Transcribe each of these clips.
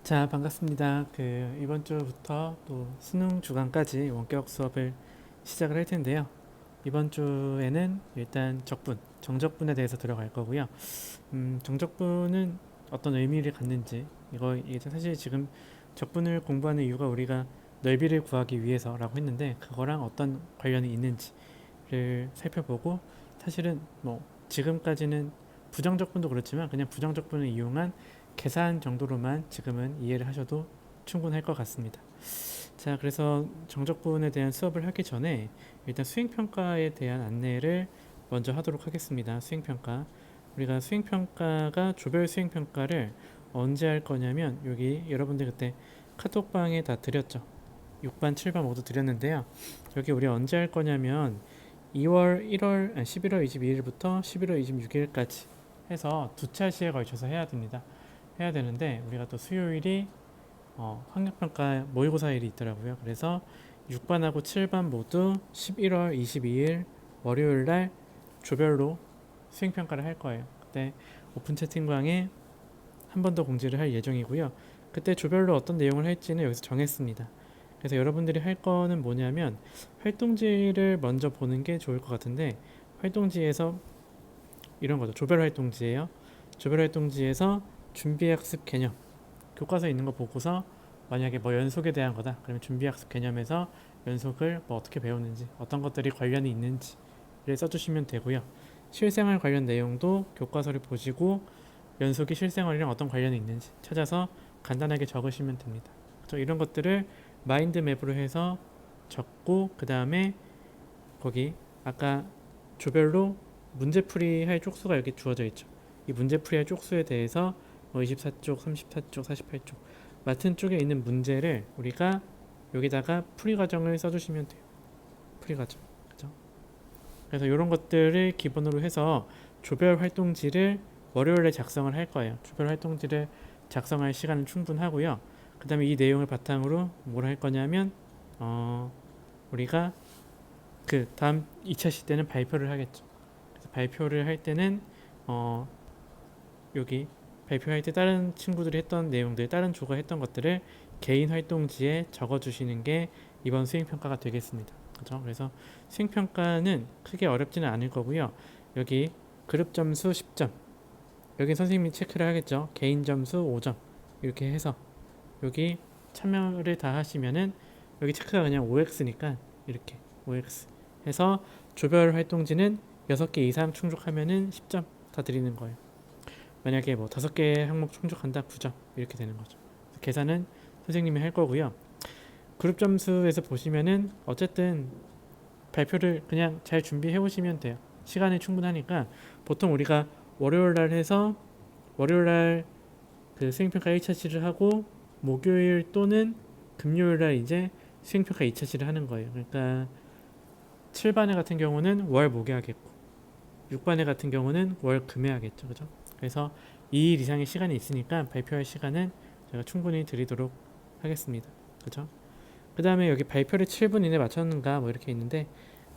자, 반갑습니다. 이번 주부터 또 수능 주간까지 원격 수업을 시작을 할 텐데요. 이번 주에는 일단 적분, 정적분에 대해서 들어갈 거고요. 정적분은 어떤 의미를 갖는지, 이게 사실 지금 적분을 공부하는 이유가 우리가 넓이를 구하기 위해서라고 했는데, 그거랑 어떤 관련이 있는지를 살펴보고, 사실은 뭐, 지금까지는 부정적분도 그렇지만, 그냥 부정적분을 이용한 계산 정도로만 지금은 이해를 하셔도 충분할 것 같습니다. 자, 그래서 정적분에 대한 수업을 하기 전에 일단 수행평가에 대한 안내를 먼저 하도록 하겠습니다. 수행평가. 우리가 수행평가가 조별 수행평가를 언제 할 거냐면 여기 여러분들 그때 카톡방에 다 드렸죠. 6반, 7반 모두 드렸는데요. 여기 우리 언제 할 거냐면 2월 1월, 11월 22일부터 11월 26일까지 해서 두 차시에 걸쳐서 해야 됩니다. 해야 되는데 우리가 또 수요일이 학력평가 모의고사일이 있더라고요. 그래서 6반하고 7반 모두 11월 22일 월요일 날 조별로 수행평가를 할 거예요. 그때 오픈 채팅방에 한 번 더 공지를 할 예정이고요. 그때 조별로 어떤 내용을 할지는 여기서 정했습니다. 그래서 여러분들이 할 거는 뭐냐면 활동지를 먼저 보는 게 좋을 것 같은데, 활동지에서 이런 거죠. 조별 활동지예요. 조별 활동지에서 준비학습 개념, 교과서에 있는 거 보고서 만약에 뭐 연속에 대한 거다 그러면 준비학습 개념에서 연속을 뭐 어떻게 배우는지, 어떤 것들이 관련이 있는지를 써주시면 되고요. 실생활 관련 내용도 교과서를 보시고 연속이 실생활이랑 어떤 관련이 있는지 찾아서 간단하게 적으시면 됩니다. 이런 것들을 마인드맵으로 해서 적고, 그 다음에 거기 아까 조별로 문제풀이 할 쪽수가 이렇게 주어져 있죠. 이 문제풀이 할 쪽수에 대해서 24쪽, 34쪽, 48쪽 맡은 쪽에 있는 문제를 우리가 여기다가 풀이 과정을 써주시면 돼요. 풀이 과정. 그죠? 그래서 이런 것들을 기본으로 해서 조별 활동지를 월요일에 작성을 할 거예요. 조별 활동지를 작성할 시간은 충분하고요. 그 다음에 이 내용을 바탕으로 뭘 할 거냐면 우리가 그 다음 2차 시 때는 발표를 하겠죠. 그래서 발표를 할 때는 어, 여기 발표할 때 다른 친구들이 했던 내용들, 다른 조가 했던 것들을 개인 활동지에 적어주시는 게 이번 수행평가가 되겠습니다. 그죠? 그래서 수행평가는 크게 어렵지는 않을 거고요. 여기 그룹 점수 10점, 여기 선생님이 체크를 하겠죠. 개인 점수 5점 이렇게 해서 여기 참여를 다 하시면은 여기 체크가 그냥 OX니까 이렇게 OX 해서 조별 활동지는 6개 이상 충족하면은 10점 다 드리는 거예요. 만약에 뭐 5개 항목 충족한다 9점 이렇게 되는 거죠. 계산은 선생님이 할 거고요. 그룹 점수에서 보시면은 어쨌든 발표를 그냥 잘 준비해 오시면 돼요. 시간이 충분하니까 보통 우리가 월요일 날 해서 월요일 날그 수행평가 1차 시를 하고 목요일 또는 금요일 날 이제 수행평가 2차 시를 하는 거예요. 그러니까 7반회 같은 경우는 월 목에 하겠고 6반회 같은 경우는 월 금에 하겠죠. 그죠? 그래서 2일 이상의 시간이 있으니까 발표할 시간은 제가 충분히 드리도록 하겠습니다. 그죠? 그 다음에 여기 발표를 7분 이내 맞췄는가 뭐 이렇게 있는데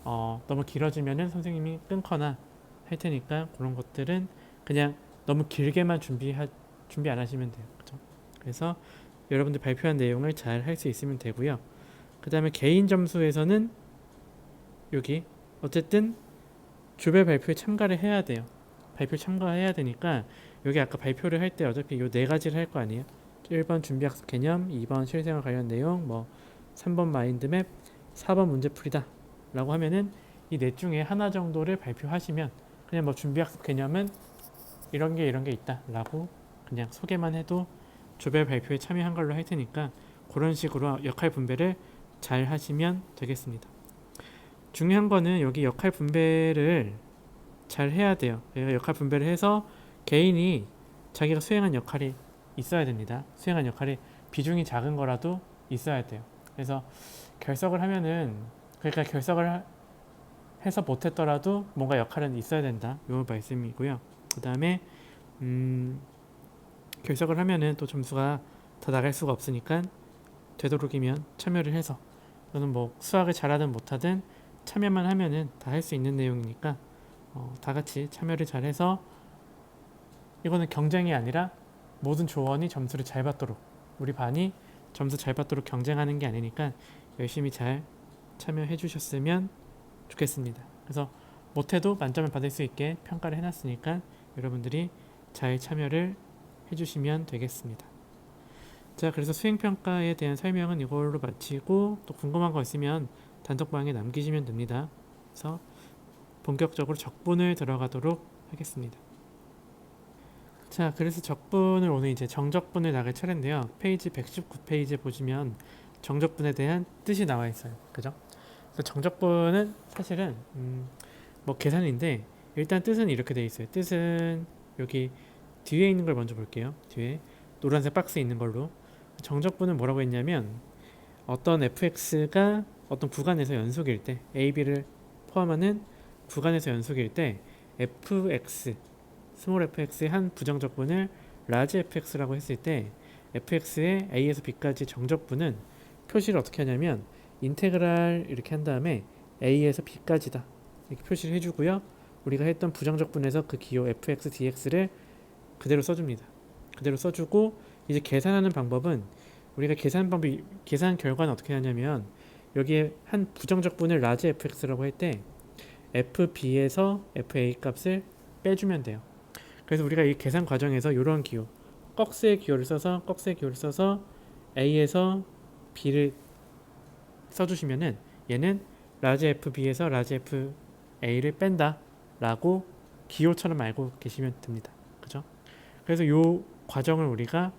너무 길어지면은 선생님이 끊거나 할 테니까 그런 것들은 그냥 너무 길게만 준비 안 하시면 돼요. 그죠? 그래서 여러분들 발표한 내용을 잘 할 수 있으면 되고요. 그 다음에 개인 점수에서는 여기 어쨌든 조별 발표에 참가를 해야 돼요. 발표 참가해야 되니까 여기 아까 발표를 할 때 어차피 요 네 가지를 할 거 아니에요. 1번 준비학습 개념, 2번 실생활 관련 내용, 뭐 3번 마인드맵, 4번 문제풀이다 라고 하면은 이 넷 중에 하나 정도를 발표하시면 그냥 뭐 준비학습 개념은 이런 게 있다 라고 그냥 소개만 해도 조별 발표에 참여한 걸로 할 테니까 그런 식으로 역할 분배를 잘 하시면 되겠습니다. 중요한 거는 여기 역할 분배를 잘 해야 돼요. 역할 분배를 해서 개인이 자기가 수행한 역할이 있어야 됩니다. 수행한 역할이 비중이 작은 거라도 있어야 돼요. 그래서 결석을 하면은 그러니까 결석을 해서 못했더라도 뭔가 역할은 있어야 된다. 요 말씀이고요. 그 다음에 결석을 하면은 또 점수가 더 나갈 수가 없으니까 되도록이면 참여를 해서, 또는 뭐 수학을 잘하든 못하든 참여만 하면은 다 할 수 있는 내용이니까 다 같이 참여를 잘해서 이거는 경쟁이 아니라 모든 조원이 점수를 잘 받도록 우리 반이 점수 잘 받도록 경쟁하는 게 아니니까 열심히 잘 참여해 주셨으면 좋겠습니다. 그래서 못해도 만점을 받을 수 있게 평가를 해놨으니까 여러분들이 잘 참여를 해주시면 되겠습니다. 자, 그래서 수행평가에 대한 설명은 이걸로 마치고 또 궁금한 거 있으면 단톡방에 남기시면 됩니다. 그래서 본격적으로 적분을 들어가도록 하겠습니다. 자, 그래서 적분을 오늘 이제 정적분을 나갈 차례인데요. 페이지 119페이지에 보시면 정적분에 대한 뜻이 나와 있어요. 그죠? 그래서 정적분은 사실은 뭐 계산인데 일단 뜻은 이렇게 되어 있어요. 뜻은 여기 뒤에 있는 걸 먼저 볼게요. 뒤에 노란색 박스 있는 걸로 정적분은 뭐라고 했냐면 어떤 fx가 어떤 구간에서 연속일 때 a, b를 포함하는 구간에서 연속일 때 fx, 스몰 fx의 한 부정적분을 라지 fx라고 했을 때 fx의 a에서 b까지 정적분은 표시를 어떻게 하냐면 인테그랄 이렇게 한 다음에 a에서 b까지다 이렇게 표시를 해주고요. 우리가 했던 부정적분에서 그 기호 fx dx를 그대로 써줍니다. 그대로 써주고 이제 계산하는 방법은 우리가 계산 결과는 어떻게 하냐면 여기에 한 부정적분을 라지 fx라고 할 때 fb에서 fa 값을 빼주면 돼요. 그래서 우리가 이 계산 과정에서 이런 기호 꺽쇠의 기호를 써서 a에서 b를 써주시면은 얘는 라지 fb에서 라지 fa를 뺀다 라고 기호처럼 알고 계시면 됩니다. 그죠? 그래서 요 과정을 우리가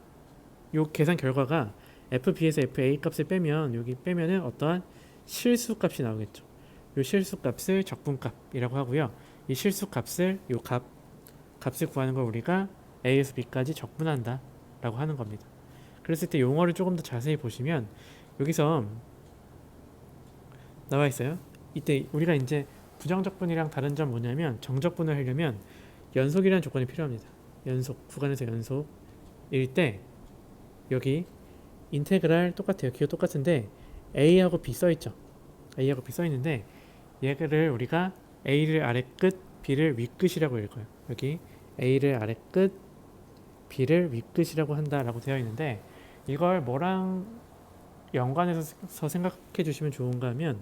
요 계산 결과가 fb에서 fa 값을 빼면 여기 빼면은 어떠한 실수 값이 나오겠죠. 요 실수 값을 적분값이라고 하고요. 이 실수 값을 값을 구하는 걸 우리가 a에서 b까지 적분한다 라고 하는 겁니다. 그랬을 때 용어를 조금 더 자세히 보시면 여기서 나와 있어요. 이때 우리가 이제 부정적분이랑 다른 점 뭐냐면 정적분을 하려면 연속이라는 조건이 필요합니다. 연속, 구간에서 연속일 때 여기 인테그랄 똑같아요. 기호 똑같은데 a하고 b 써있죠. a하고 b 써있는데 얘를 우리가 a를 아래 끝, b를 위 끝이라고 읽어요. 여기 a를 아래 끝, b를 위 끝이라고 한다라고 되어 있는데 이걸 뭐랑 연관해서 생각해 주시면 좋은가 하면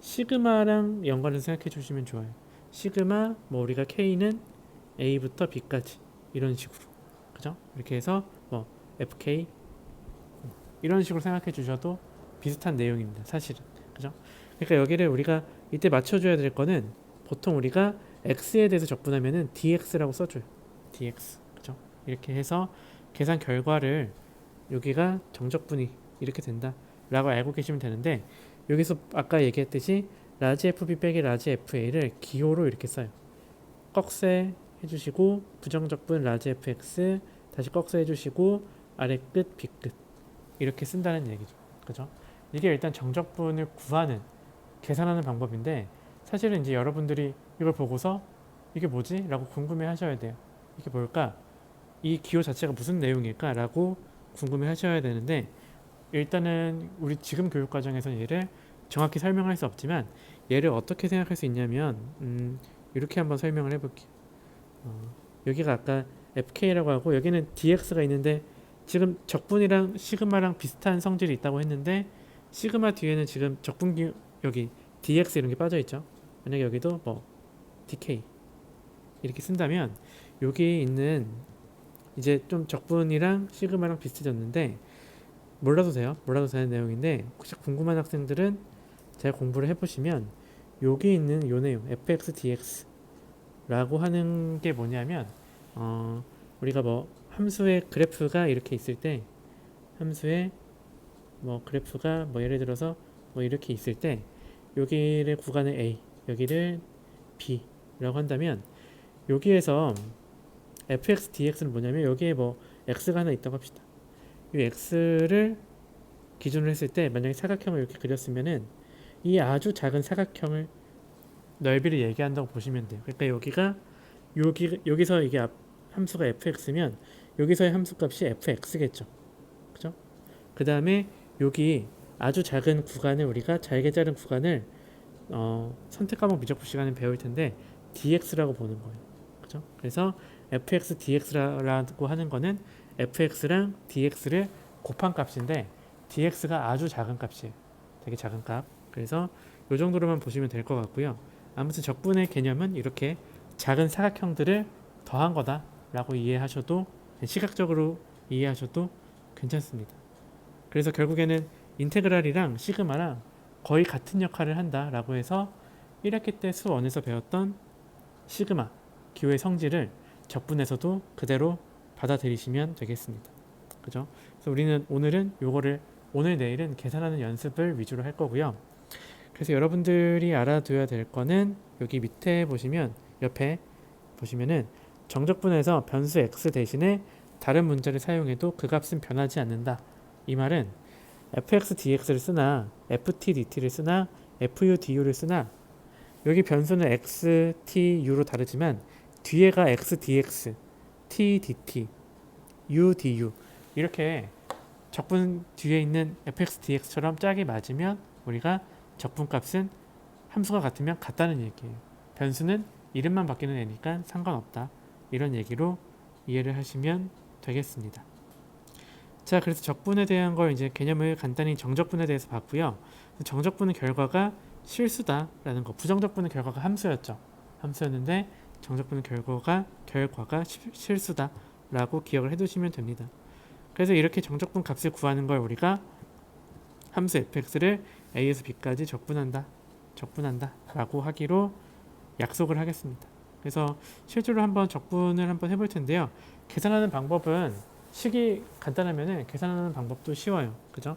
시그마랑 연관해서 생각해 주시면 좋아요. 시그마 뭐 우리가 k는 a부터 b까지 이런 식으로 그죠? 이렇게 해서 뭐 fk 이런 식으로 생각해 주셔도 비슷한 내용입니다. 사실은 그죠? 그러니까 여기를 우리가 이때 맞춰줘야 될 거는 보통 우리가 x에 대해서 적분하면은 dx라고 써줘요. dx 그죠? 이렇게 해서 계산 결과를 여기가 정적분이 이렇게 된다 라고 알고 계시면 되는데 여기서 아까 얘기했듯이 라지 fb 빼기 라지 fa를 기호로 이렇게 써요. 꺽쇠 해주시고 부정적분 라지 fx 다시 꺽쇠 해주시고 아래 끝 b 끝 이렇게 쓴다는 얘기죠. 그죠? 이게 일단 정적분을 구하는 계산하는 방법인데 사실은 이제 여러분들이 이걸 보고서 이게 뭐지? 라고 궁금해 하셔야 돼요. 이게 뭘까? 이 기호 자체가 무슨 내용일까? 라고 궁금해 하셔야 되는데 일단은 우리 지금 교육과정에서는 얘를 정확히 설명할 수 없지만 얘를 어떻게 생각할 수 있냐면 이렇게 한번 설명을 해볼게요. 여기가 아까 fk라고 하고 여기는 dx가 있는데 지금 적분이랑 시그마랑 비슷한 성질이 있다고 했는데 시그마 뒤에는 지금 적분기 여기 dx 이런 게 빠져 있죠. 만약에 여기도 뭐 dk 이렇게 쓴다면 여기 있는 이제 좀 적분이랑 시그마랑 비슷해졌는데 몰라도 돼요. 몰라도 되는 내용인데 혹시 궁금한 학생들은 잘 공부를 해보시면 여기 있는 요 내용 fx dx 라고 하는 게 뭐냐면 우리가 뭐 함수의 그래프가 이렇게 있을 때 함수의 뭐 그래프가 뭐 예를 들어서 뭐 이렇게 있을 때 여기를 구간을 a 여기를 b 라고 한다면 여기에서 fx dx는 뭐냐면 여기에 뭐 x가 하나 있다고 합시다. 이 x를 기준으로 했을 때 만약에 사각형을 이렇게 그렸으면은 이 아주 작은 사각형을 넓이를 얘기한다고 보시면 돼요. 그러니까 여기서 이게 함수가 fx면 여기서의 함수값이 fx겠죠. 그죠? 그 다음에 여기 아주 작은 구간을 우리가 잘게 자른 구간을 선택 과목 미적분 시간에 배울 텐데 dx라고 보는 거예요. 그죠? 그래서 fx dx라고 하는 거는 fx랑 dx를 곱한 값인데 dx가 아주 작은 값이에요. 되게 작은 값. 그래서 이 정도로만 보시면 될 것 같고요. 아무튼 적분의 개념은 이렇게 작은 사각형들을 더한 거다 라고 이해하셔도, 시각적으로 이해하셔도 괜찮습니다. 그래서 결국에는 인테그랄이랑 시그마랑 거의 같은 역할을 한다 라고 해서 1학기 때 수1에서 배웠던 시그마 기호의 성질을 적분에서도 그대로 받아들이시면 되겠습니다. 그죠? 그래서 우리는 오늘은 요거를, 오늘 내일은 계산하는 연습을 위주로 할 거고요. 그래서 여러분들이 알아둬야 될 거는 여기 밑에 보시면, 옆에 보시면은 정적분에서 변수 x 대신에 다른 문자를 사용해도 그 값은 변하지 않는다. 이 말은 fx dx를 쓰나 ft dt를 쓰나 fu du를 쓰나, 여기 변수는 x, t, u로 다르지만 뒤에가 x dx, t dt, u du 이렇게 적분 뒤에 있는 fx dx처럼 짝이 맞으면 우리가 적분값은 함수가 같으면 같다는 얘기예요. 변수는 이름만 바뀌는 애니까 상관없다. 이런 얘기로 이해를 하시면 되겠습니다. 자, 그래서 적분에 대한 걸 이제 개념을 간단히 정적분에 대해서 봤고요. 정적분의 결과가 실수다라는 거, 부정적분의 결과가 함수였죠. 함수였는데 정적분의 결과가 실수다라고 기억을 해두시면 됩니다. 그래서 이렇게 정적분 값을 구하는 걸 우리가 함수 fx를 a에서 b까지 적분한다 라고 하기로 약속을 하겠습니다. 그래서 실제로 한번 적분을 한번 해볼 텐데요. 계산하는 방법은 식이 간단하면은 계산하는 방법도 쉬워요. 그죠?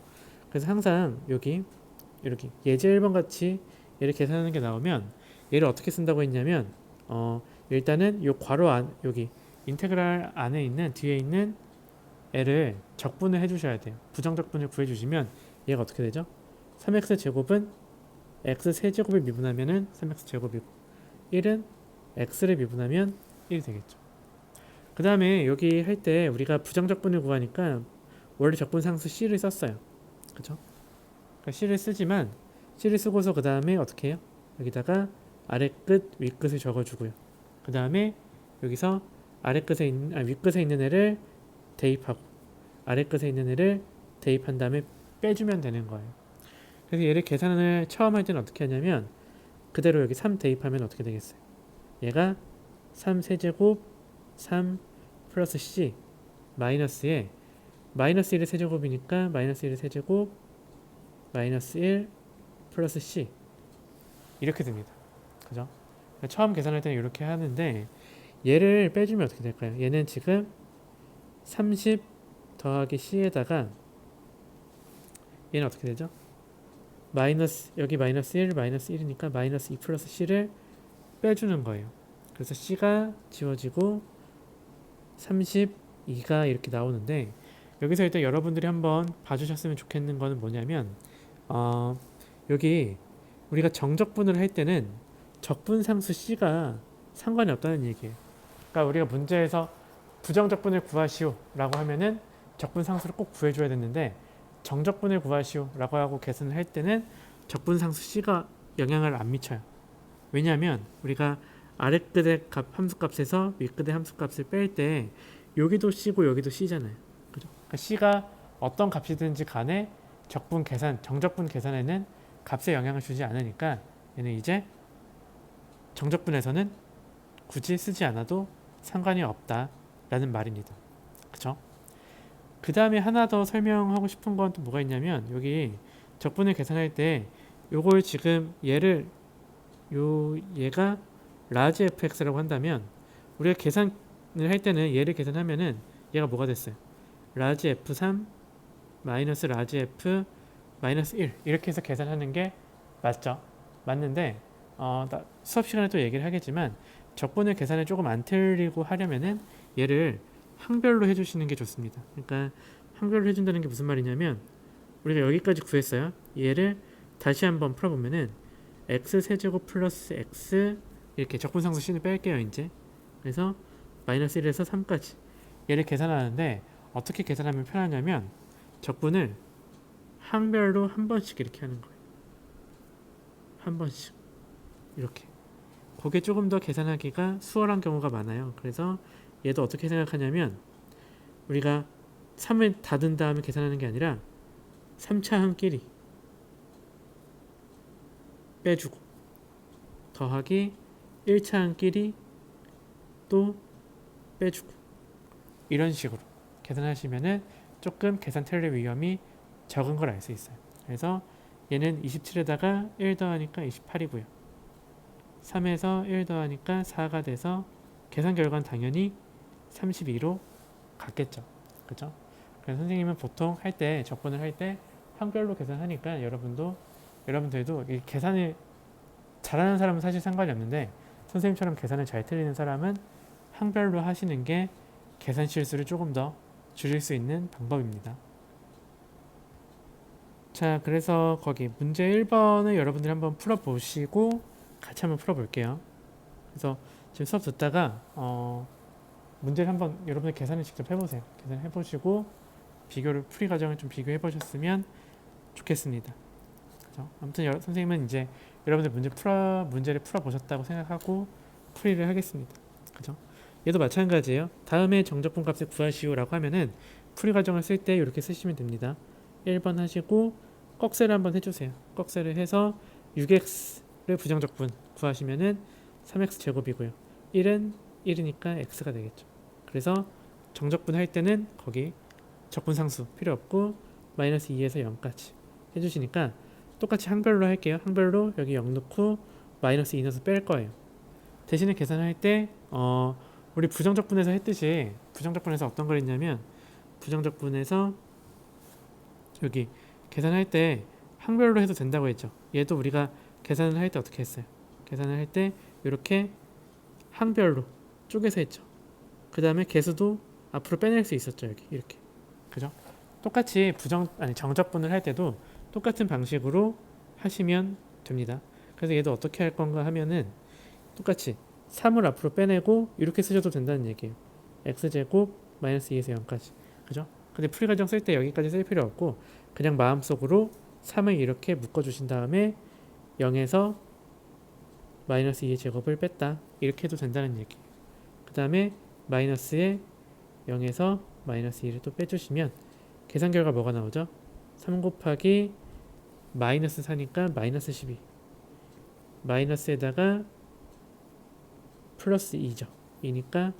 그래서 항상 여기 이렇게 예제 1번 같이 얘를 계산하는 게 나오면 얘를 어떻게 쓴다고 했냐면, 일단은 요 괄호 안, 여기 인테그랄 안에 있는 뒤에 있는 애를 적분을 해주셔야 돼요. 부정적분을 구해주시면 얘가 어떻게 되죠? 3x 제곱은 x 세제곱을 미분하면은 3x 제곱이고 1은 x를 미분하면 1이 되겠죠. 그 다음에 여기 할 때 우리가 부정적분을 구하니까 원래 적분상수 c를 썼어요. 그죠? 그러니까 c를 쓰지만 c를 쓰고서 그 다음에 어떻게 해요? 여기다가 아래 끝, 위 끝을 적어주고요. 그 다음에 여기서 아래 끝에 있는, 위 끝에 있는 애를 대입하고 아래 끝에 있는 애를 대입한 다음에 빼주면 되는 거예요. 그래서 얘를 계산을 처음 할 때는 어떻게 하냐면 그대로 여기 3 대입하면 어떻게 되겠어요? 얘가 3 세제곱 3 플러스 c 마이너스에 마이너스 1의 세제곱이니까 마이너스 1의 세제곱 마이너스 1 플러스 c 이렇게 됩니다. 그죠? 처음 계산할 때는 이렇게 하는데 얘를 빼주면 어떻게 될까요? 얘는 지금 30 더하기 c에다가 얘는 어떻게 되죠? 마이너스, 여기 마이너스 1 마이너스 1이니까 마이너스 2 플러스 c를 빼주는 거예요. 그래서 c가 지워지고 32가 이렇게 나오는데, 여기서 일단 여러분들이 한번 봐주셨으면 좋겠는 거는 뭐냐면, 여기 우리가 정적분을 할 때는 적분상수 c가 상관이 없다는 얘기예요. 그러니까 우리가 문제에서 부정적분을 구하시오 라고 하면은 적분상수를 꼭 구해줘야 됐는데, 정적분을 구하시오 라고 하고 계산을 할 때는 적분상수 c가 영향을 안 미쳐요. 왜냐하면 우리가 아래 끝의 함수값에서 위 끝의 함수값을 뺄 때 여기도 c고 여기도 c잖아요. 그죠? 그러니까 c가 어떤 값이든지 간에 적분 계산, 정적분 계산에는 값에 영향을 주지 않으니까 얘는 이제 정적분에서는 굳이 쓰지 않아도 상관이 없다라는 말입니다. 그쵸? 그 다음에 하나 더 설명하고 싶은 건 또 뭐가 있냐면, 여기 적분을 계산할 때 요걸 지금 얘가 라지 fx라고 한다면 우리가 계산을 할 때는 얘를 계산하면은 얘가 뭐가 됐어요? 라지 f3 마이너스 라지 f 마이너스 1 이렇게 해서 계산하는 게 맞죠? 맞는데 수업 시간에 또 얘기를 하겠지만 적분을 계산을 조금 안 틀리고 하려면은 얘를 항별로 해주시는 게 좋습니다. 그러니까 항별로 해준다는 게 무슨 말이냐면, 우리가 여기까지 구했어요. 얘를 다시 한번 풀어보면은 x 세제곱 플러스 x 이렇게 적분상수 c는 뺄게요 이제. 그래서 마이너스 1에서 3까지 얘를 계산하는데 어떻게 계산하면 편하냐면 적분을 항별로 한 번씩 이렇게 하는 거예요. 한 번씩 이렇게. 그게 조금 더 계산하기가 수월한 경우가 많아요. 그래서 얘도 어떻게 생각하냐면, 우리가 3을 닫은 다음에 계산하는 게 아니라 3차 함끼리 빼주고 더하기 1차 함끼리 또 빼주고 이런 식으로 계산하시면은 조금 계산 틀릴 위험이 적은 걸 알 수 있어요. 그래서 얘는 27에다가 1 더하니까 28이고요. 3에서 1 더하니까 4가 돼서 계산 결과는 당연히 32로 같겠죠. 그죠? 그래서 선생님은 보통 할 때, 적분을 할 때 항별로 계산하니까 여러분들도 이 계산을 잘하는 사람은 사실 상관이 없는데 선생님처럼 계산을 잘 틀리는 사람은 항별로 하시는 게 계산 실수를 조금 더 줄일 수 있는 방법입니다. 자, 그래서 거기 문제 1번을 여러분들이 한번 풀어보시고 같이 한번 풀어볼게요. 그래서 지금 수업 듣다가 문제를 한번 여러분들 계산을 직접 해보세요. 계산해보시고 비교를 풀이 과정을 좀 비교해보셨으면 좋겠습니다. 그죠? 아무튼 선생님은 이제 여러분들 문제를 풀어보셨다고 생각하고 풀이를 하겠습니다. 그죠? 얘도 마찬가지예요. 다음에 정적분 값을 구하시오라고 하면은 풀이 과정을 쓸 때 이렇게 쓰시면 됩니다. 1번 하시고 꺽쇠를 한번 해주세요. 꺽쇠를 해서 6x를 부정적분 구하시면은 3x 제곱이고요. 1은 1이니까 x가 되겠죠. 그래서 정적분 할 때는 거기 적분상수 필요 없고 마이너스 2에서 0까지 해주시니까 똑같이 항별로 할게요. 항별로 여기 0 넣고 마이너스 2 넣어서 뺄 거예요. 대신에 계산할 때 우리 부정적분에서 했듯이 부정적분에서 어떤 걸 했냐면 부정적분에서 여기 계산할 때 항별로 해도 된다고 했죠. 얘도 우리가 계산을 할 때 어떻게 했어요? 계산을 할 때 이렇게 항별로 쪼개서 했죠. 그 다음에 개수도 앞으로 빼낼 수 있었죠. 여기 이렇게. 그죠? 똑같이 정적분을 할 때도 똑같은 방식으로 하시면 됩니다. 그래서 얘도 어떻게 할 건가 하면은 똑같이 3을 앞으로 빼내고 이렇게 쓰셔도 된다는 얘기예요. x제곱 마이너스 2에서 0까지. 그죠? 근데 풀이 과정 쓸 때 여기까지 쓸 필요 없고 그냥 마음속으로 3을 이렇게 묶어주신 다음에 0에서 마이너스 2의 제곱을 뺐다. 이렇게 해도 된다는 얘기예요. 그 다음에 마이너스에 0에서 마이너스 2를 또 빼주시면 계산 결과 뭐가 나오죠? 3 곱하기 마이너스 4니까 마이너스 12 마이너스에다가 플러스 2죠. 2니까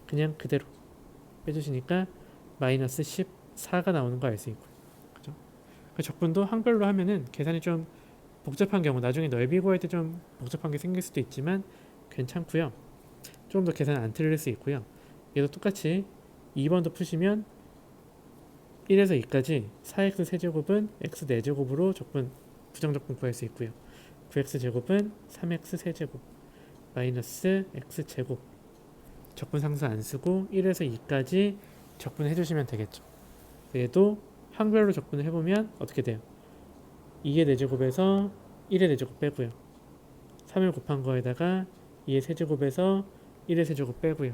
그냥 그대로 빼주시니까 마이너스 14가 나오는 거 알 수 있고요. 그죠? 그 적분도 항별로 하면은 계산이 좀 복잡한 경우 나중에 넓이 구할 때 좀 복잡한 게 생길 수도 있지만 괜찮고요. 조금 더 계산 안 틀릴 수 있고요. 얘도 똑같이 2번도 푸시면 1에서 2까지 4x 세제곱은 x 4제곱으로 부정적분 구할 수 있고요. 9x 제곱은 3x 세제곱 마이너스 x 제곱 적분 상수 안 쓰고 1에서 2까지 적분해 주시면 되겠죠. 얘도 항별로 적분을 해보면 어떻게 돼요? 2의 4제곱에서 1의 4제곱 빼고요. 3을 곱한 거에다가 2의 세제곱에서 1의 세제곱 빼고요.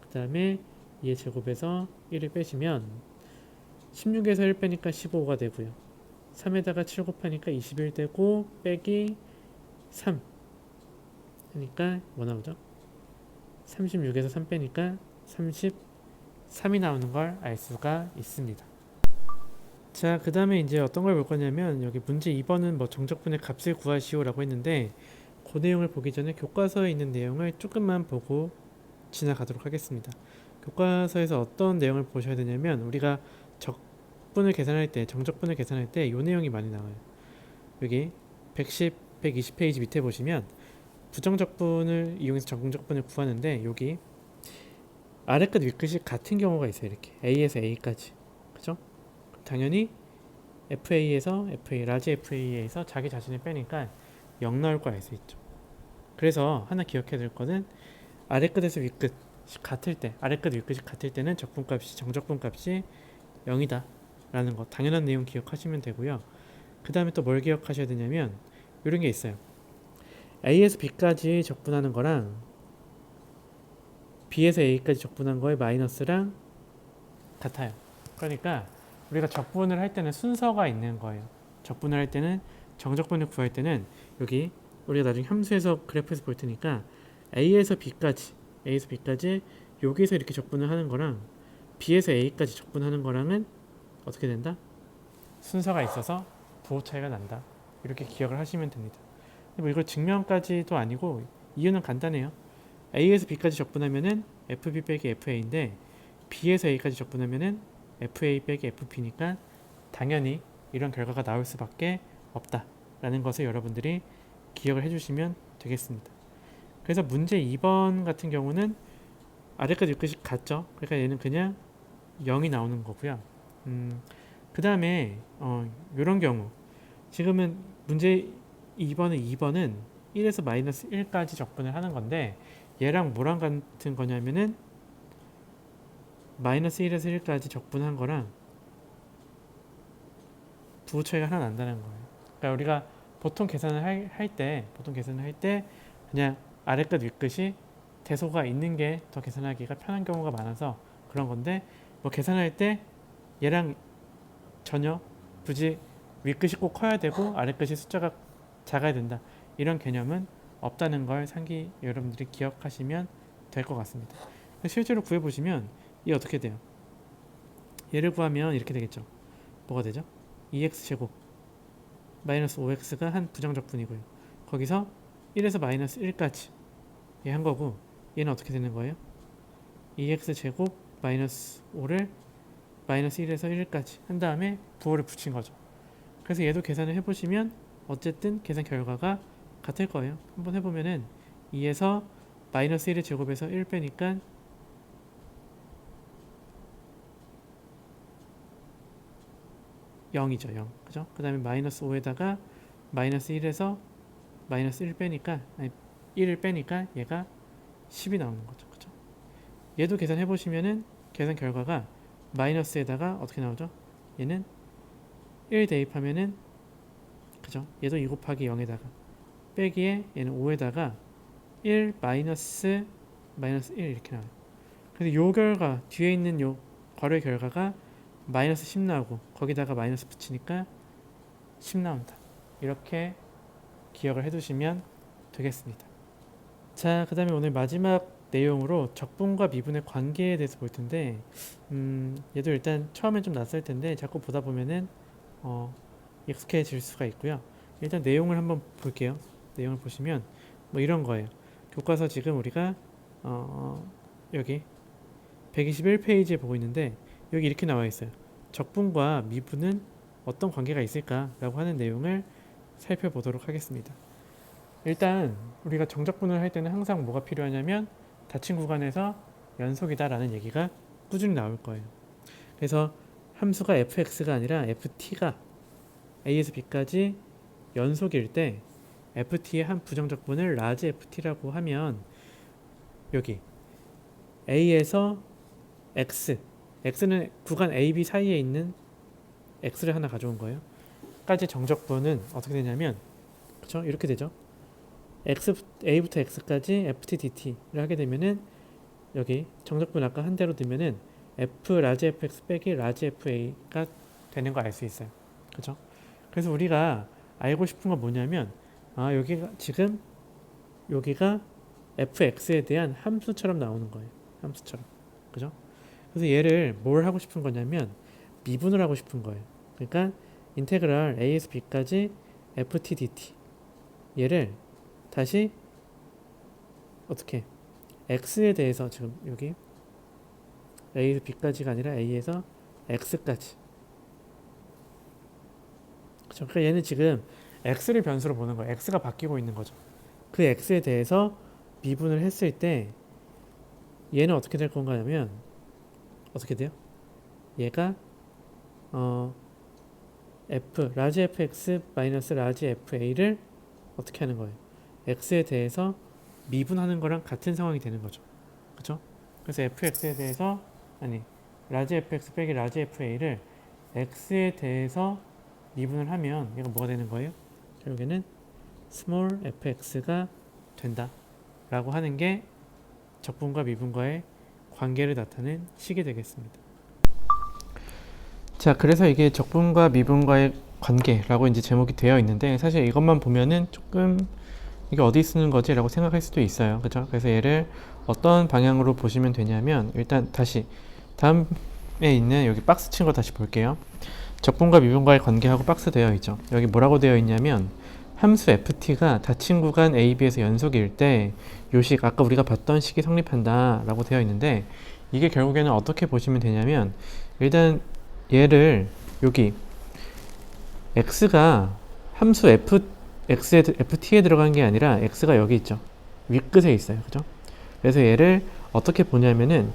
그 다음에 2의 제곱에서 1을 빼시면 16에서 1 빼니까 15가 되고요. 3에다가 7 곱하니까 21 되고 빼기 3 하니까 뭐 나오죠? 36에서 3 빼니까 33이 나오는 걸 알 수가 있습니다. 자, 그 다음에 이제 어떤 걸 볼 거냐면 여기 문제 2번은 뭐 정적분의 값을 구하시오 라고 했는데 그 내용을 보기 전에 교과서에 있는 내용을 조금만 보고 지나가도록 하겠습니다. 교과서에서 어떤 내용을 보셔야 되냐면 우리가 적분을 계산할 때, 정적분을 계산할 때 이 내용이 많이 나와요. 여기 110, 120페이지 밑에 보시면 부정적분을 이용해서 정적분을 구하는데 여기 아래끝 윗끝이 같은 경우가 있어요. 이렇게 A에서 A까지. 그죠? 당연히 FA에서 FA, 라지 FA에서 자기 자신을 빼니까 0 나올 거 알 수 있죠. 그래서 하나 기억해야 될 거는 아래끝에서 윗끝 같을 때, 아래끝 윗끝이 같을 때는 정적분 값이 0이다 라는 거 당연한 내용 기억하시면 되고요. 그 다음에 또 뭘 기억하셔야 되냐면 이런 게 있어요. A에서 B까지 적분하는 거랑 B에서 A까지 적분한 거의 마이너스랑 같아요. 그러니까 우리가 적분을 할 때는 순서가 있는 거예요. 적분을 할 때는 정적분을 구할 때는 여기 우리가 나중에 함수에서 그래프에서 볼 테니까 A에서 B까지 여기서 이렇게 적분을 하는 거랑 B에서 A까지 적분하는 거랑은 어떻게 된다? 순서가 있어서 부호 차이가 난다. 이렇게 기억을 하시면 됩니다. 뭐 이걸 증명까지도 아니고 이유는 간단해요. A에서 B까지 적분하면은 FB 빼기 FA인데 B에서 A까지 적분하면은 FA 빼기 FB니까 당연히 이런 결과가 나올 수밖에 없다라는 것을 여러분들이 기억을 해주시면 되겠습니다. 그래서 문제 2번 같은 경우는 아래까지 위끝이 같죠. 그러니까 얘는 그냥 0이 나오는 거고요. 그 다음에 이런 경우 지금은 문제 2번은 1에서 마이너스 1까지 적분을 하는 건데 얘랑 뭐랑 같은 거냐면은 마이너스 1에서 1까지 적분한 거랑 부호 차이가 하나 난다는 거예요. 그러니까 우리가 보통 계산을 할 때 그냥 아래끝 윗끝이 대소가 있는 게 더 계산하기가 편한 경우가 많아서 그런 건데 뭐 계산할 때 얘랑 전혀 굳이 윗끝이 꼭 커야 되고 아래끝이 숫자가 작아야 된다 이런 개념은 없다는 걸 상기 여러분들이 기억하시면 될 것 같습니다. 실제로 구해보시면 이 어떻게 돼요? 얘를 구하면 이렇게 되겠죠. 뭐가 되죠? 2x제곱 마이너스 5x가 한 부정적분이고요. 거기서 1에서 마이너스 1까지 얘 한 거고 얘는 어떻게 되는 거예요? 2x제곱 마이너스 5를 마이너스 1에서 1까지 한 다음에 부호를 붙인 거죠. 그래서 얘도 계산을 해보시면 어쨌든 계산 결과가 같을 거예요. 한번 해보면은 2에서 마이너스 1의 제곱에서 1 빼니까 0이죠. 0. 그죠? 그 다음에 마이너스 5에다가 마이너스 1에서 마이너스 1 빼니까 1을 빼니까 얘가 10이 나오는 거죠. 그죠? 얘도 계산해 보시면은 계산 결과가 마이너스에다가 어떻게 나오죠? 얘는 1 대입하면은 그죠? 얘도 2 곱하기 0에다가 빼기에 얘는 5에다가 1 마이너스 1 이렇게 나와요. 그래서 요 결과 뒤에 있는 요 괄호의 결과가 마이너스 10 나오고 거기다가 마이너스 붙이니까 10 나온다. 이렇게 기억을 해두시면 되겠습니다. 자, 그 다음에 오늘 마지막 내용으로 적분과 미분의 관계에 대해서 볼 텐데 얘도 일단 처음엔 좀 낯설 텐데 자꾸 보다 보면은 익숙해질 수가 있고요. 일단 내용을 한번 볼게요. 내용을 보시면 뭐 이런 거예요. 교과서 지금 우리가 여기 121페이지에 보고 있는데 여기 이렇게 나와 있어요. 적분과 미분은 어떤 관계가 있을까라고 하는 내용을 살펴보도록 하겠습니다. 일단 우리가 정적분을 할 때는 항상 뭐가 필요하냐면 닫힌 구간에서 연속이다라는 얘기가 꾸준히 나올 거예요. 그래서 함수가 fx가 아니라 ft가 a에서 b까지 연속일 때 ft의 한 부정적분을 라지 ft라고 하면 여기 a에서 x는 구간 a, b 사이에 있는 x를 하나 가져온 거예요. 까지 정적분은 어떻게 되냐면 그쵸? 이렇게 되죠. a부터 x까지 ft dt를 하게 되면은 여기 정적분 아까 한 대로 두면은 f 라지 fx 빼기 라지 fa가 되는 거 알 수 있어요. 그죠? 그래서 우리가 알고 싶은 건 뭐냐면 여기가 지금 여기가 fx에 대한 함수처럼 나오는 거예요. 함수처럼. 그죠? 그래서 얘를 뭘 하고 싶은 거냐면 미분을 하고 싶은 거예요. 그러니까 인테그랄 a에서 b까지 ft dt 얘를 다시 어떻게 x에 대해서 지금 여기 a에서 b까지가 아니라 a에서 x까지 그렇죠? 그러니까 얘는 지금 x를 변수로 보는 거예요. x가 바뀌고 있는 거죠. 그 x에 대해서 미분을 했을 때 얘는 어떻게 될 건가 하면 어떻게 돼요? 얘가 f 라지 fx 마이너스 라지 fa를 어떻게 하는 거예요? x에 대해서 미분하는 거랑 같은 상황이 되는 거죠. 그렇죠? 그래서 fx에 대해서 라지 fx 빼기 라지 fa를 x에 대해서 미분을 하면 얘가 뭐가 되는 거예요? 결국에는 small fx가 된다 라고 하는 게 적분과 미분과의 관계를 나타낸 식이 되겠습니다. 자, 그래서 이게 적분과 미분과의 관계라고 이제 제목이 되어 있는데 사실 이것만 보면은 조금 이게 어디 쓰는 거지? 라고 생각할 수도 있어요. 그죠? 그래서 얘를 어떤 방향으로 보시면 되냐면 일단 다시 다음 있는 여기 박스 친 거 다시 볼게요. 적분과 미분과의 관계하고 박스 되어 있죠. 여기 뭐라고 되어 있냐면 함수 ft가 닫힌 구간 a, b에서 연속일 때 요식 아까 우리가 봤던 식이 성립한다 라고 되어 있는데, 이게 결국에는 어떻게 보시면 되냐면 일단 얘를 여기 x가 함수 ft에 들어간 게 아니라 x가 여기 있죠. 윗끝에 있어요. 그죠? 그래서 얘를 어떻게 보냐면은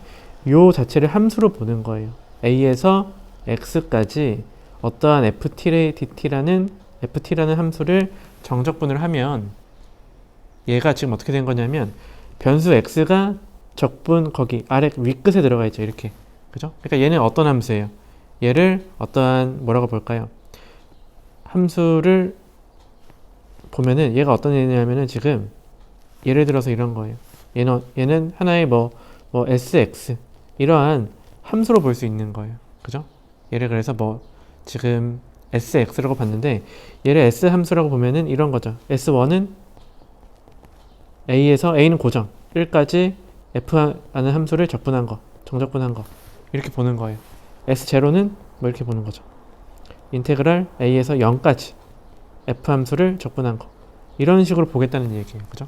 요 자체를 함수로 보는 거예요. a에서 x까지 어떠한 ft라는 함수를 정적분을 하면 얘가 지금 어떻게 된 거냐면 변수 x가 적분 거기 아래 윗끝에 들어가 있죠. 이렇게. 그죠? 그러니까 얘는 어떤 함수예요? 얘를 어떠한 뭐라고 볼까요? 함수를 보면은 얘가 어떤 애냐면은 지금 예를 들어서 이런 거예요. 얘는 하나의 뭐 sx 이러한 함수로 볼 수 있는 거예요. 그죠? 얘를 그래서 뭐 지금 sx라고 봤는데 얘를 s 함수라고 보면은 이런 거죠. s1은 a는 고정 1까지 f라는 함수를 적분한 거, 정적분한 거 이렇게 보는 거예요. s0는 뭐 이렇게 보는 거죠. 인테그랄 a에서 0까지 f 함수를 적분한 거 이런 식으로 보겠다는 얘기예요. 그죠?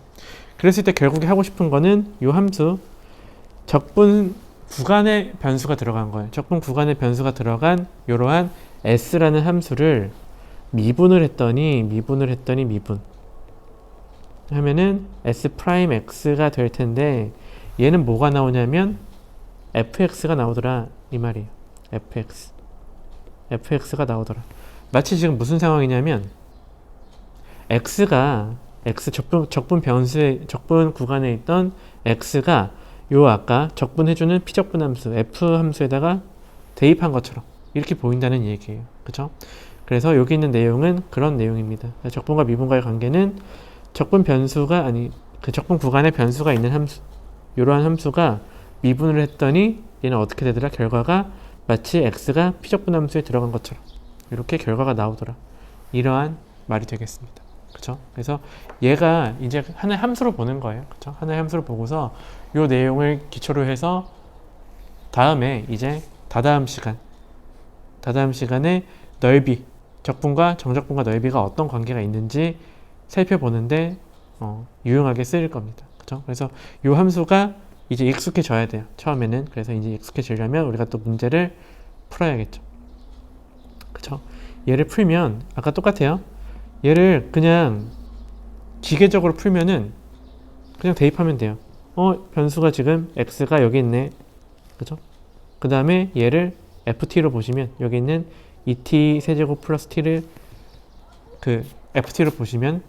그랬을 때 결국에 하고 싶은 거는 이 함수 적분 구간의 변수가 들어간 거예요. 적분 구간의 변수가 들어간 이러한 s라는 함수를 미분을 했더니 미분 하면은 s'(x가) 될 텐데 얘는 뭐가 나오냐면 fx가 나오더라 이 말이에요. fx가 나오더라. 마치 지금 무슨 상황이냐면 x가 적분 구간에 있던 x가 요 아까 적분해주는 피적분 함수 f 함수에다가 대입한 것처럼 이렇게 보인다는 얘기예요. 그쵸? 그래서 여기 있는 내용은 그런 내용입니다. 적분과 미분과의 관계는 적분 구간에 변수가 있는 함수, 이러한 함수가 미분을 했더니 얘는 어떻게 되더라? 결과가 마치 x가 피적분 함수에 들어간 것처럼 이렇게 결과가 나오더라. 이러한 말이 되겠습니다. 그쵸? 그래서 얘가 이제 하나의 함수로 보는 거예요. 그쵸? 하나의 함수로 보고서 이 내용을 기초로 해서 다음에 이제 다다음 시간에 넓이, 적분과 정적분과 넓이가 어떤 관계가 있는지 살펴보는데 유용하게 쓰일 겁니다. 그쵸? 그래서 이 함수가 이제 익숙해져야 돼요. 처음에는. 그래서 이제 익숙해지려면 우리가 또 문제를 풀어야겠죠. 그쵸? 얘를 풀면 아까 똑같아요. 얘를 그냥 기계적으로 풀면은 그냥 대입하면 돼요. 변수가 지금 x가 여기 있네. 그죠? 그 다음에 얘를 ft로 보시면 여기 있는 2t 세제곱 플러스 t를 ft로 보시면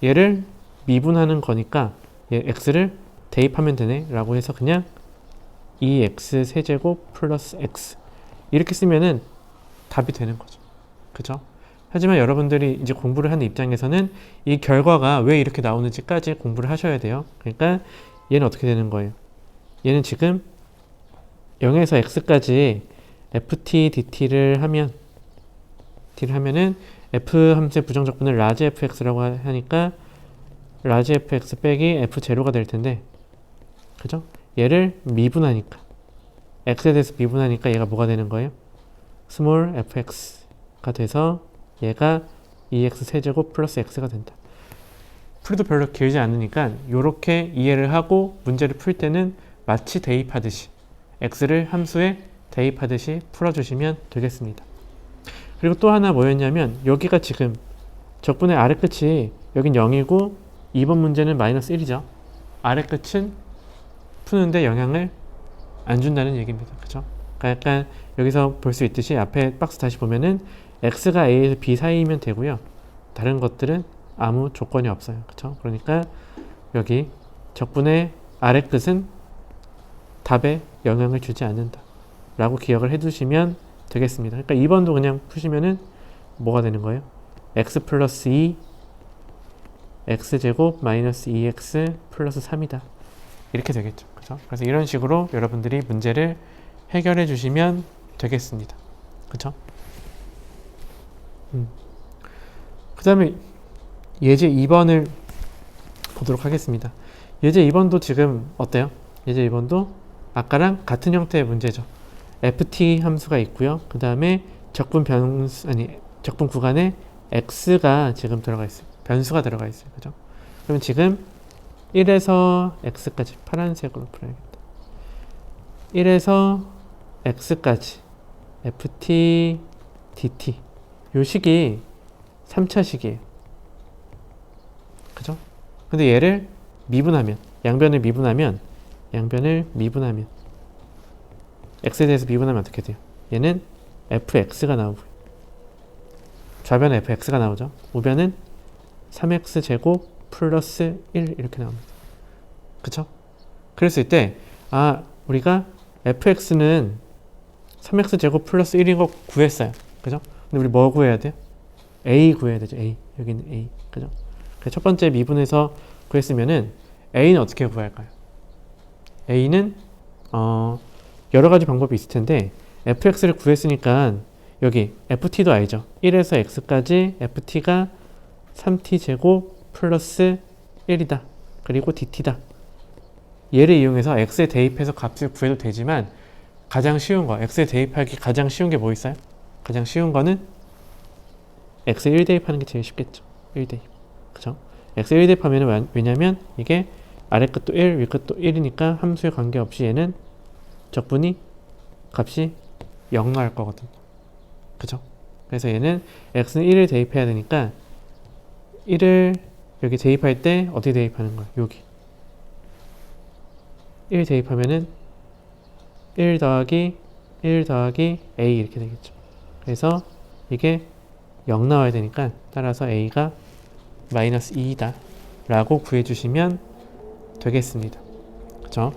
얘를 미분하는 거니까 얘 x를 대입하면 되네 라고 해서 그냥 2x 세제곱 플러스 x 이렇게 쓰면은 답이 되는 거죠. 그죠? 하지만 여러분들이 이제 공부를 하는 입장에서는 이 결과가 왜 이렇게 나오는지까지 공부를 하셔야 돼요. 그러니까 얘는 어떻게 되는 거예요? 얘는 지금 0에서 x까지 ft dt를 하면은 f 함수의 부정적분을 라지 fx라고 하니까 라지 fx 빼기 f0가 될 텐데, 그죠? 얘를 미분하니까 x에 대해서 미분하니까 얘가 뭐가 되는 거예요? 스몰 fx가 돼서 얘가 2x 세제곱 플러스 x가 된다. 풀이도 별로 길지 않으니까 이렇게 이해를 하고 문제를 풀 때는 마치 대입하듯이 x를 함수에 대입하듯이 풀어주시면 되겠습니다. 그리고 또 하나 뭐였냐면 여기가 지금 적분의 아래 끝이 여긴 0이고 2번 문제는 마이너스 1이죠. 아래 끝은 푸는데 영향을 안 준다는 얘기입니다. 그죠? 그러니까 약간 여기서 볼 수 있듯이 앞에 박스 다시 보면은 x가 a에서 b 사이이면 되고요. 다른 것들은 아무 조건이 없어요. 그쵸? 그러니까 여기 적분의 아래 끝은 답에 영향을 주지 않는다 라고 기억을 해두시면 되겠습니다. 그러니까 2번도 그냥 푸시면은 뭐가 되는 거예요? x 플러스 2 x제곱 마이너스 2x 플러스 3이다 이렇게 되겠죠. 그죠? 그래서 이런 식으로 여러분들이 문제를 해결해 주시면 되겠습니다. 그쵸? 그 다음에 예제 2번을 보도록 하겠습니다. 예제 2번도 지금 어때요? 예제 2번도 아까랑 같은 형태의 문제죠. ft 함수가 있고요. 그 다음에 적분 구간에 x가 지금 들어가 있어요. 변수가 들어가 있어요. 그죠? 그럼 지금 1에서 x까지 파란색으로 풀어야겠다. 1에서 x까지 ft dt 요 식이 3차 식이에요. 그죠? 근데 얘를 미분하면 양변을 미분하면 x에 대해서 미분하면 어떻게 돼요? 얘는 fx가 나오고 좌변은 fx가 나오죠. 우변은 3x 제곱 플러스 1 이렇게 나옵니다. 그쵸? 그랬을 때 우리가 fx는 3x 제곱 플러스 1인 거 구했어요. 그죠? 근데 우리 뭐 구해야 돼요? a 구해야 되죠. a. 여기는 a. 그죠? 그래서 첫 번째 미분에서 구했으면은 a는 어떻게 구할까요? a는 여러 가지 방법이 있을 텐데 fx를 구했으니까 여기 ft도 알죠? 1에서 x까지 ft가 3t 제곱 플러스 1이다. 그리고 dt다. 얘를 이용해서 x에 대입해서 값을 구해도 되지만 가장 쉬운 거, x에 대입하기 가장 쉬운 게 뭐 있어요? 가장 쉬운 거는 x에 1 대입하는 게 제일 쉽겠죠. 1 대입. 그죠? x에 1 대입하면 왜냐면 이게 아래 끝도 1, 위 끝도 1이니까 함수에 관계없이 얘는 적분이 값이 0 나올 거거든요. 그죠? 그래서 얘는 x는 1을 대입해야 되니까 1을 여기 대입할 때 어떻게 대입하는 거야? 여기 1 대입하면은 1 더하기 a 이렇게 되겠죠. 그래서 이게 0 나와야 되니까 따라서 a가 마이너스 2이다 라고 구해주시면 되겠습니다. 그쵸?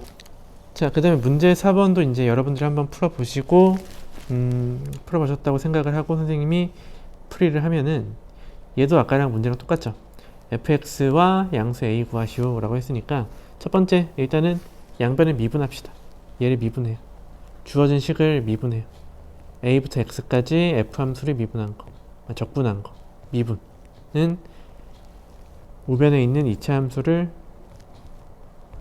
자, 그 다음에 문제 4번도 이제 여러분들이 한번 풀어보시고 풀어보셨다고 생각을 하고 선생님이 풀이를 하면은 얘도 아까랑 문제랑 똑같죠. fx와 양수 a 구하시오 라고 했으니까 첫 번째 일단은 양변을 미분합시다. 얘를 미분해요. 주어진 식을 미분해요. a부터 x까지 f 함수를 미분한 거, 적분한 거. 미분은 우변에 있는 2차 함수를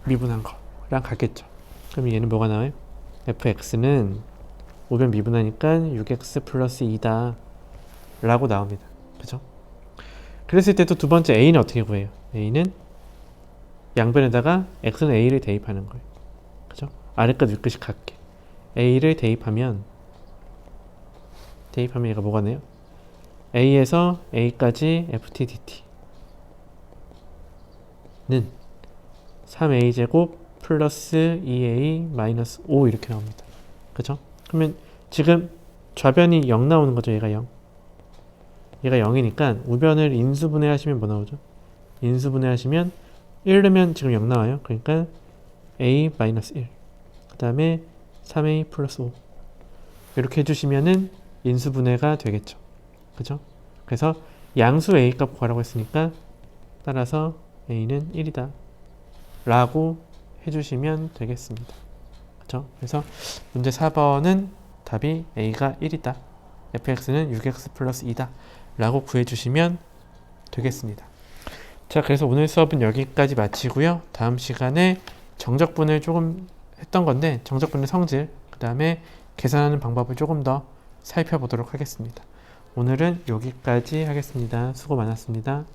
미분한 거랑 같겠죠. 그럼 얘는 뭐가 나와요? fx는 우변 미분하니까 6x 플러스 2다 라고 나옵니다. 그죠? 그랬을 때 또 두 번째 a는 어떻게 구해요? a는 양변에다가 x는 a를 대입하는 거예요. 그죠? 아래끝 윗끝이 같게 a를 대입하면 얘가 뭐가 나요? a에서 a까지 ft dt는 3a 제곱 플러스 2a 마이너스 5 이렇게 나옵니다. 그죠? 그러면 지금 좌변이 0 나오는 거죠. 얘가 0. 얘가 0이니까 우변을 인수분해 하시면 뭐 나오죠? 인수분해 하시면 1 넣으면 지금 0 나와요. 그러니까 a 마이너스 1. 그 다음에 3a 플러스 5. 이렇게 해주시면은 인수분해가 되겠죠. 그죠? 그래서 양수 a 값 구하라고 했으니까 따라서 a는 1이다 라고 해주시면 되겠습니다. 그죠? 그래서 문제 4번은 답이 a가 1이다. fx는 6x 플러스 2다 라고 구해주시면 되겠습니다. 자, 그래서 오늘 수업은 여기까지 마치고요. 다음 시간에 정적분을 조금 했던 건데 정적분의 성질, 그 다음에 계산하는 방법을 조금 더 살펴보도록 하겠습니다. 오늘은 여기까지 하겠습니다. 수고 많았습니다.